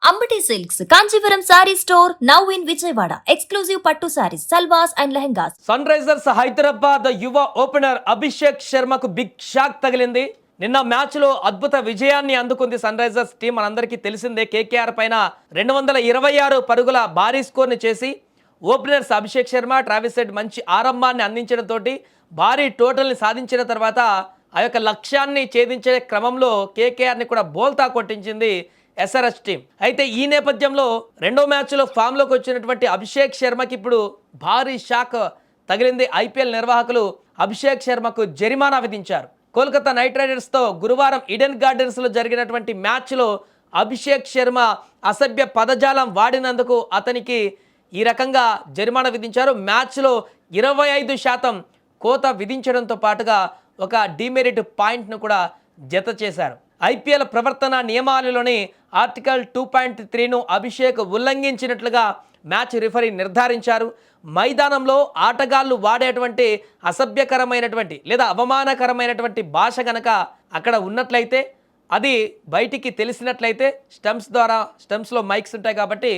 Ambati silks Kanchipuram sari store now in Vijayawada. Exclusive pattu saris, salwars and lehengas. Sunrisers Hyderabad యువ opener Abhishek శర్మకు big shock తగిలింది. నిన్న మ్యాచ్ లో అద్భుత విజయాన్ని అందుకుంది సన్ రైజర్స్ టీం. మనందరికీ తెలిసిందే, కేకేఆర్ పైన 226 పరుగుల భారీ స్కోర్ ని చేసి openers Abhishek Sharma, Travis head మంచి ఆరంభాన్ని అందించడంతో భారీ టోటల్ ని సాధించిన తర్వాత ఆ యొక్క లక్ష్యాన్ని ఛేదించే క్రమంలో కేకేఆర్ ని కూడా బోల్తా కొట్టించింది ఎస్ఆర్ఎస్ టీం. అయితే ఈ నేపథ్యంలో రెండో మ్యాచ్లో ఫామ్లోకి వచ్చినటువంటి అభిషేక్ శర్మకి ఇప్పుడు భారీ షాక్ తగిలింది. ఐపీఎల్ నిర్వాహకులు అభిషేక్ శర్మకు జరిమానా విధించారు. కోల్కతా నైట్ రైడర్స్తో గురువారం ఈడెన్ గార్డెన్స్లో జరిగినటువంటి మ్యాచ్లో అభిషేక్ శర్మ అసభ్య పదజాలం వాడినందుకు అతనికి ఈ రకంగా జరిమానా విధించారు. మ్యాచ్లో 25% కోత విధించడంతో పాటుగా ఒక డిమెరిట్ పాయింట్ను కూడా జత చేశారు. ఐపీఎల్ ప్రవర్తన నియమాలలోని ఆర్టికల్ 2.3ను అభిషేక్ ఉల్లంఘించినట్లుగా మ్యాచ్ రిఫరీ నిర్ధారించారు. మైదానంలో ఆటగాళ్లు వాడేటువంటి అసభ్యకరమైనటువంటి లేదా అవమానకరమైనటువంటి భాష గనక అక్కడ ఉన్నట్లయితే, అది బయటికి తెలిసినట్లయితే స్టంప్స్లో మైక్స్ ఉంటాయి కాబట్టి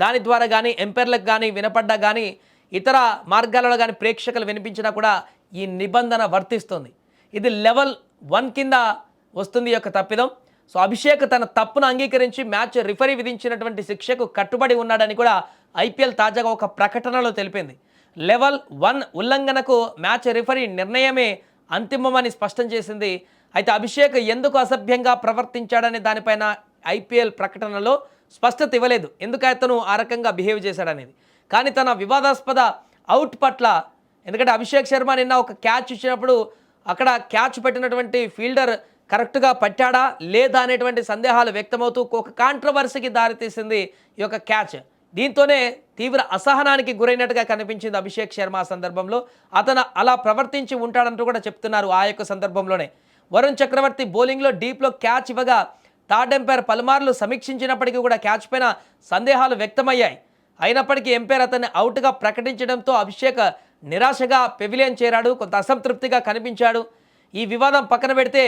దాని ద్వారా కానీ ఎంపైర్లకు కానీ వినపడ్డా కానీ ఇతర మార్గాలలో కానీ ప్రేక్షకులు వినిపించినా కూడా ఈ నిబంధన వర్తిస్తుంది. ఇది లెవెల్ 1 కింద వస్తుంది యొక్క తప్పిదం. సో అభిషేక్ తన తప్పును అంగీకరించి మ్యాచ్ రిఫరీ విధించినటువంటి శిక్షకు కట్టుబడి ఉన్నాడని కూడా ఐపీఎల్ తాజాగా ఒక ప్రకటనలో తెలిపింది. లెవెల్ 1 ఉల్లంఘనకు మ్యాచ్ రిఫరీ నిర్ణయమే అంతిమమని స్పష్టం చేసింది. అయితే అభిషేక్ ఎందుకు అసభ్యంగా ప్రవర్తించాడనే దానిపైన ఐపీఎల్ ప్రకటనలో స్పష్టత ఇవ్వలేదు, ఎందుకు అతను ఆ రకంగా బిహేవ్ చేశాడనేది. కానీ తన వివాదాస్పద అవుట్ పట్ల, ఎందుకంటే అభిషేక్ శర్మ నిన్న ఒక క్యాచ్ ఇచ్చినప్పుడు అక్కడ క్యాచ్ పెట్టినటువంటి ఫీల్డర్ కరెక్ట్గా పట్టాడా లేదా అనేటువంటి సందేహాలు వ్యక్తమవుతూ ఒక కాంట్రవర్సీకి దారితీసింది ఈ యొక్క క్యాచ్. దీంతోనే తీవ్ర అసహనానికి గురైనట్టుగా కనిపించింది అభిషేక్ శర్మ. ఆ సందర్భంలో అతను అలా ప్రవర్తించి ఉంటాడంటూ కూడా చెప్తున్నారు. ఆ యొక్క సందర్భంలోనే వరుణ్ చక్రవర్తి బౌలింగ్లో డీప్లో క్యాచ్ ఇవ్వగా థర్డ్ ఎంపైర్ పలుమార్లు సమీక్షించినప్పటికీ కూడా క్యాచ్ పైన సందేహాలు వ్యక్తమయ్యాయి. అయినప్పటికీ ఎంపైర్ అతన్ని అవుట్గా ప్రకటించడంతో అభిషేక్ నిరాశగా పెవిలియన్ చేరాడు, కొంత అసంతృప్తిగా కనిపించాడు. ఈ వివాదం పక్కన పెడితే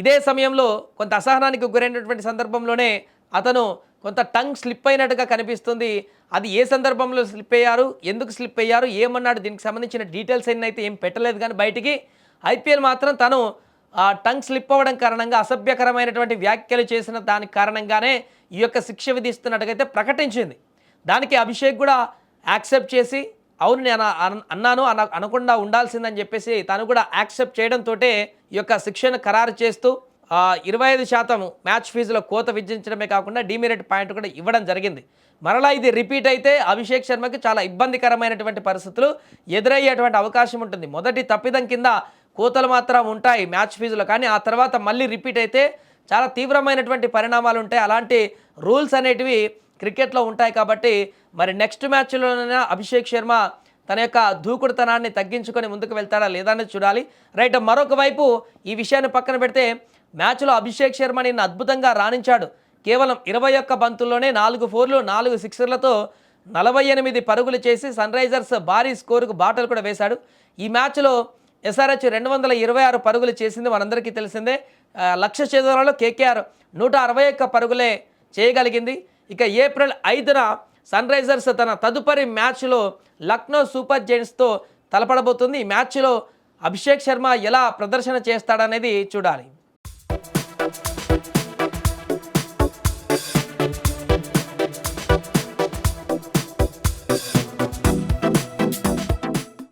ఇదే సమయంలో కొంత అసహనానికి గురైనటువంటి సందర్భంలోనే అతను కొంత టంగ్ స్లిప్ అయినట్టుగా కనిపిస్తుంది. అది ఏ సందర్భంలో స్లిప్ అయ్యారు, ఎందుకు స్లిప్ అయ్యారు, ఏమన్నాడు, దీనికి సంబంధించిన డీటెయిల్స్ అయితే ఏం పెట్టలేదు. కానీ బయటికి ఐపీఎల్ మాత్రం తను టంగ్ స్లిప్ అవ్వడం కారణంగా అసభ్యకరమైనటువంటి వ్యాఖ్యలు చేసిన దానికి కారణంగానే ఈ యొక్క శిక్ష విధిస్తున్నట్టుగైతే ప్రకటించింది. దానికి అభిషేక్ కూడా యాక్సెప్ట్ చేసి అవును నేను అన్నాను అనకుండా ఉండాల్సిందని చెప్పేసి తను కూడా యాక్సెప్ట్ చేయడంతో ఈ యొక్క శిక్షను ఖరారు చేస్తూ 25% మ్యాచ్ ఫీజులో కోత విధించడమే కాకుండా డిమెరిట్ పాయింట్ కూడా ఇవ్వడం జరిగింది. మరలా ఇది రిపీట్ అయితే అభిషేక్ శర్మకి చాలా ఇబ్బందికరమైనటువంటి పరిస్థితులు ఎదురయ్యేటువంటి అవకాశం ఉంటుంది. మొదటి తప్పిదం కింద కోతలు మాత్రం ఉంటాయి మ్యాచ్ ఫీజులో, కానీ ఆ తర్వాత మళ్ళీ రిపీట్ అయితే చాలా తీవ్రమైనటువంటి పరిణామాలు ఉంటాయి. అలాంటి రూల్స్ అనేటివి క్రికెట్లో ఉంటాయి. కాబట్టి మరి నెక్స్ట్ మ్యాచ్లోనైనా అభిషేక్ శర్మ తన యొక్క దూకుడుతనాన్ని తగ్గించుకొని ముందుకు వెళ్తాడా లేదా అనేది చూడాలి. రైట్, మరొక వైపు ఈ విషయాన్ని పక్కన పెడితే మ్యాచ్లో అభిషేక్ శర్మ నిన్న అద్భుతంగా రాణించాడు. కేవలం 21 బంతుల్లోనే 4 4లు 4 సిక్సర్లతో 48 పరుగులు చేసి సన్ రైజర్స్ భారీ స్కోరుకు బాటలు కూడా వేశాడు. ఈ మ్యాచ్లో ఎస్ఆర్హెచ్ 226 పరుగులు చేసింది, మనందరికీ తెలిసిందే. లక్ష్య ఛేదనలో కేకేఆర్ 161 పరుగులే చేయగలిగింది. ఇక ఏప్రిల్ 5న సన్ రైజర్స్ తన తదుపరి మ్యాచ్లో లక్నో సూపర్ జైంట్స్తో తలపడబోతుంది. ఈ మ్యాచ్లో అభిషేక్ శర్మ ఎలా ప్రదర్శన చేస్తాడనేది చూడాలి.